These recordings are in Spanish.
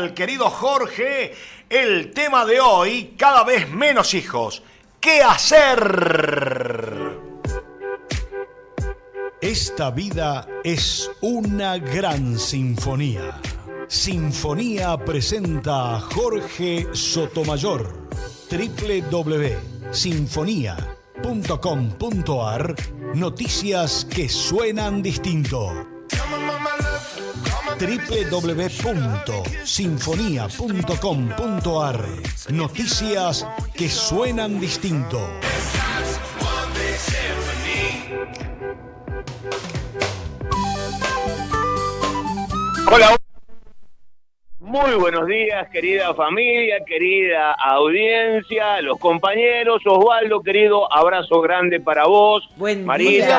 tal, querido Jorge? El tema de hoy, cada vez menos hijos. ¿Qué hacer? Esta vida es una gran sinfonía. Sinfonía presenta a Jorge Sotomayor. www.sinfonía.com.ar. Noticias que suenan distinto. www.sinfonía.com.ar. Noticias que suenan distinto. Hola, muy buenos días, querida familia, querida audiencia, los compañeros. Osvaldo, querido, abrazo grande para vos. Buen Marisa, día,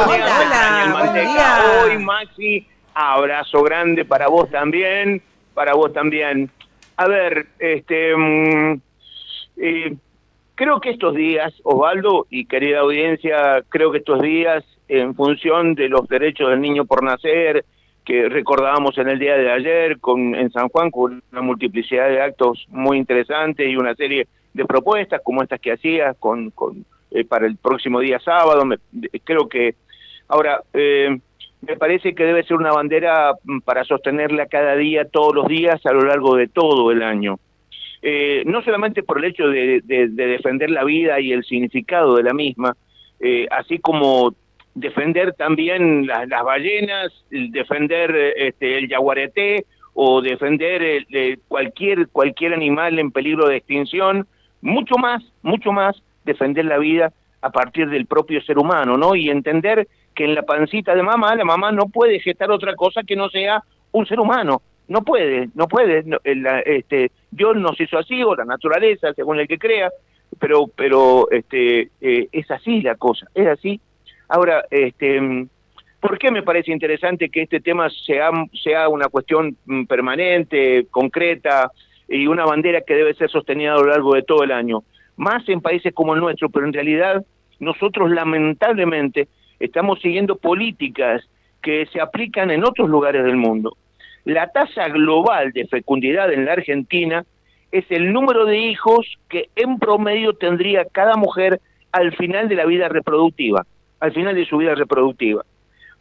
buen día. Hola, buen día. Hoy, Maxi, abrazo grande para vos también, A ver, creo que estos días, Osvaldo y querida audiencia, en función de los derechos del niño por nacer, que recordábamos en el día de ayer en San Juan, con una multiplicidad de actos muy interesantes y una serie de propuestas como estas que hacías para el próximo día sábado. Creo que ahora me parece que debe ser una bandera para sostenerla cada día, todos los días, a lo largo de todo el año. No solamente por el hecho de defender la vida y el significado de la misma, así como defender también las ballenas, defender el yaguareté o defender cualquier animal en peligro de extinción, mucho más defender la vida a partir del propio ser humano, ¿no? Y entender que en la pancita de mamá, la mamá no puede gestar otra cosa que no sea un ser humano. No puede. Dios nos hizo así, o la naturaleza, según el que crea, pero es así la cosa, es así. Ahora, ¿por qué me parece interesante que este tema sea una cuestión permanente, concreta, y una bandera que debe ser sostenida a lo largo de todo el año? Más en países como el nuestro, pero en realidad nosotros lamentablemente estamos siguiendo políticas que se aplican en otros lugares del mundo. La tasa global de fecundidad en la Argentina es el número de hijos que en promedio tendría cada mujer al final de la vida reproductiva, al final de su vida reproductiva.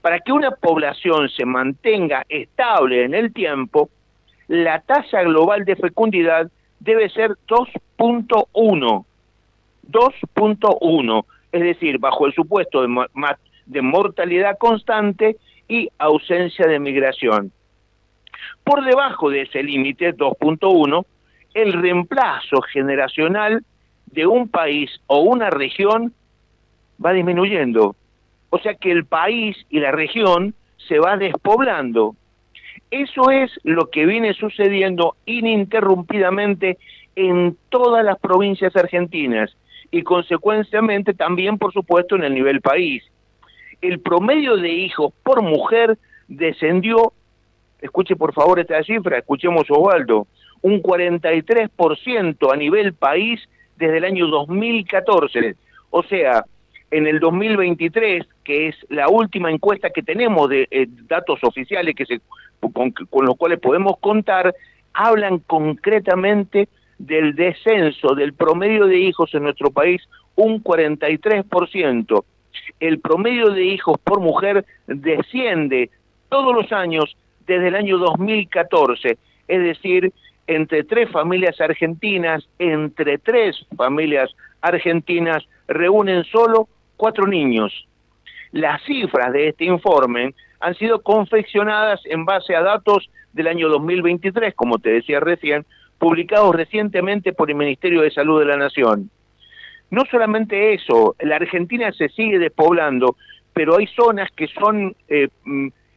Para que una población se mantenga estable en el tiempo, la tasa global de fecundidad debe ser 2.1. 2.1, es decir, bajo el supuesto de mortalidad constante y ausencia de migración. Por debajo de ese límite, 2.1, el reemplazo generacional de un país o una región va disminuyendo. O sea que el país y la región se va despoblando. Eso es lo que viene sucediendo ininterrumpidamente en todas las provincias argentinas y consecuentemente también, por supuesto, en el nivel país. El promedio de hijos por mujer descendió, escuche por favor esta cifra, escuchemos Osvaldo, un 43% a nivel país desde el año 2014. O sea, en el 2023, que es la última encuesta que tenemos de datos oficiales con los cuales podemos contar, hablan concretamente del descenso del promedio de hijos en nuestro país, un 43%. El promedio de hijos por mujer desciende todos los años desde el año 2014, es decir, entre tres familias argentinas reúnen solo 4 niños. Las cifras de este informe han sido confeccionadas en base a datos del año 2023, como te decía recién, publicados recientemente por el Ministerio de Salud de la Nación. No solamente eso, la Argentina se sigue despoblando, pero hay zonas que son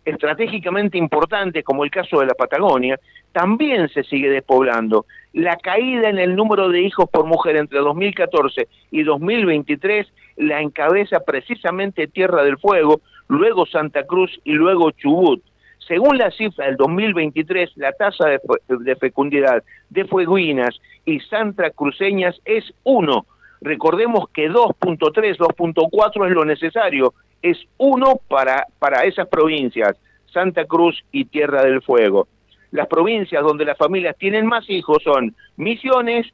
estratégicamente importantes, como el caso de la Patagonia, también se sigue despoblando. La caída en el número de hijos por mujer entre 2014 y 2023 la encabeza precisamente Tierra del Fuego, luego Santa Cruz y luego Chubut. Según la cifra del 2023, la tasa de fecundidad de fueguinas y santacruceñas es 1. Recordemos que 2.3, 2.4 es lo necesario, es 1 para esas provincias, Santa Cruz y Tierra del Fuego. las provincias donde las familias tienen más hijos son Misiones,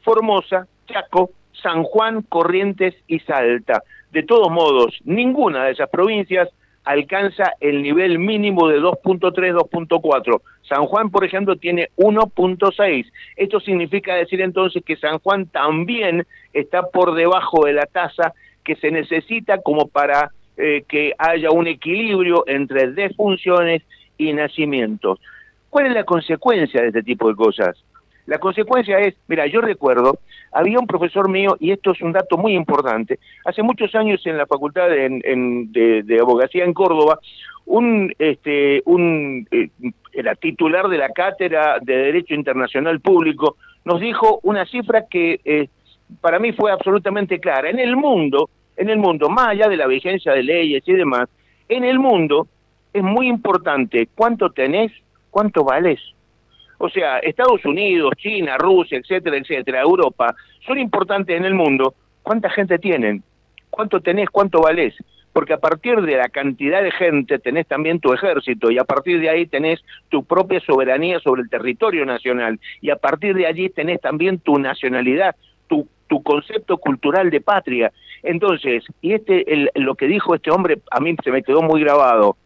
Formosa, Chaco, San Juan, Corrientes y Salta. De todos modos, ninguna de esas provincias alcanza el nivel mínimo de 2.3, 2.4. San Juan, por ejemplo, tiene 1.6. Esto significa decir entonces que San Juan también está por debajo de la tasa que se necesita como para que haya un equilibrio entre defunciones y nacimientos. ¿Cuál es la consecuencia de este tipo de cosas? La consecuencia es, mira, yo recuerdo, había un profesor mío, y esto es un dato muy importante, hace muchos años en la facultad de abogacía en Córdoba, era titular de la cátedra de Derecho Internacional Público, nos dijo una cifra que para mí fue absolutamente clara. En el mundo, más allá de la vigencia de leyes y demás, en el mundo es muy importante cuánto tenés, cuánto valés. O sea, Estados Unidos, China, Rusia, etcétera, etcétera, Europa, son importantes en el mundo. ¿Cuánta gente tienen? ¿Cuánto tenés? ¿Cuánto valés? Porque a partir de la cantidad de gente tenés también tu ejército, y a partir de ahí tenés tu propia soberanía sobre el territorio nacional, y a partir de allí tenés también tu nacionalidad, tu concepto cultural de patria. Entonces, y lo que dijo este hombre a mí se me quedó muy grabado.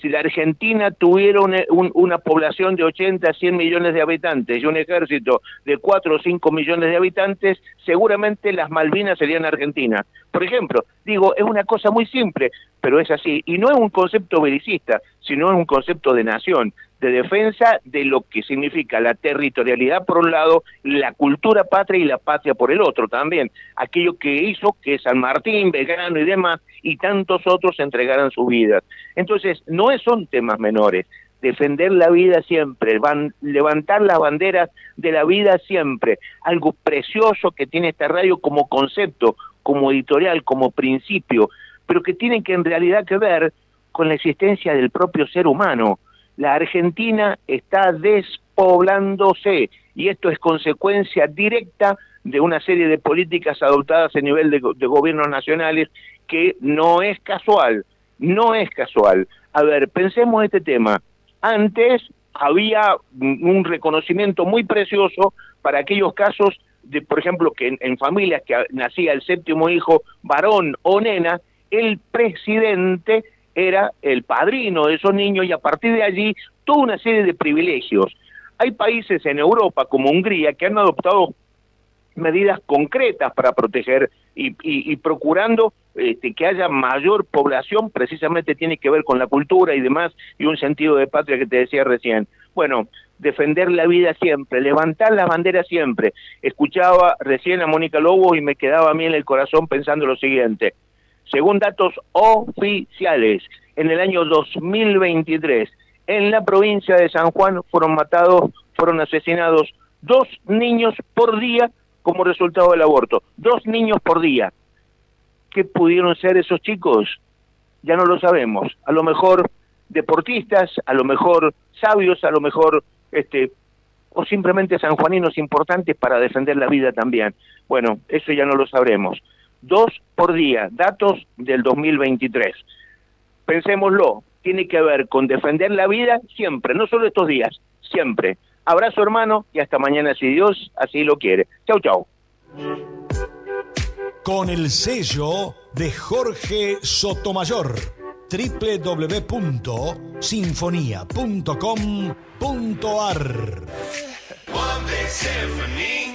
Si la Argentina tuviera una población de 80 a 100 millones de habitantes y un ejército de 4 o 5 millones de habitantes, seguramente las Malvinas serían Argentina. Por ejemplo, digo, es una cosa muy simple, pero es así. Y no es un concepto belicista, sino es un concepto de nación, de defensa de lo que significa la territorialidad por un lado, la cultura patria y la patria por el otro también. Aquello que hizo que San Martín, Belgrano y demás, y tantos otros entregaran sus vidas. Entonces, no son temas menores. Defender la vida siempre, levantar las banderas de la vida siempre. Algo precioso que tiene esta radio como concepto, como editorial, como principio, pero que tiene que en realidad que ver con la existencia del propio ser humano. La Argentina está despoblándose y esto es consecuencia directa de una serie de políticas adoptadas a nivel de gobiernos nacionales que no es casual, no es casual. A ver, pensemos este tema. Antes había un reconocimiento muy precioso para aquellos casos de, por ejemplo, que en familias que nacía el séptimo hijo varón o nena, el presidente era el padrino de esos niños y a partir de allí toda una serie de privilegios. Hay países en Europa como Hungría que han adoptado medidas concretas para proteger y procurando que haya mayor población, precisamente tiene que ver con la cultura y demás, y un sentido de patria que te decía recién. Bueno, defender la vida siempre, levantar la bandera siempre. Escuchaba recién a Mónica Lobo y me quedaba a mí en el corazón pensando lo siguiente. Según datos oficiales, en el año 2023, en la provincia de San Juan fueron asesinados 2 niños por día como resultado del aborto. 2 niños por día. ¿Qué pudieron ser esos chicos? Ya no lo sabemos. A lo mejor deportistas, a lo mejor sabios, a lo mejor o simplemente sanjuaninos importantes para defender la vida también. Bueno, eso ya no lo sabremos. 2 por día, datos del 2023. Pensémoslo, tiene que ver con defender la vida siempre, no solo estos días, siempre. Abrazo, hermano, y hasta mañana si Dios así lo quiere. Chau, chau. Con el sello de Jorge Sotomayor, www.sinfonia.com.ar. One big symphony.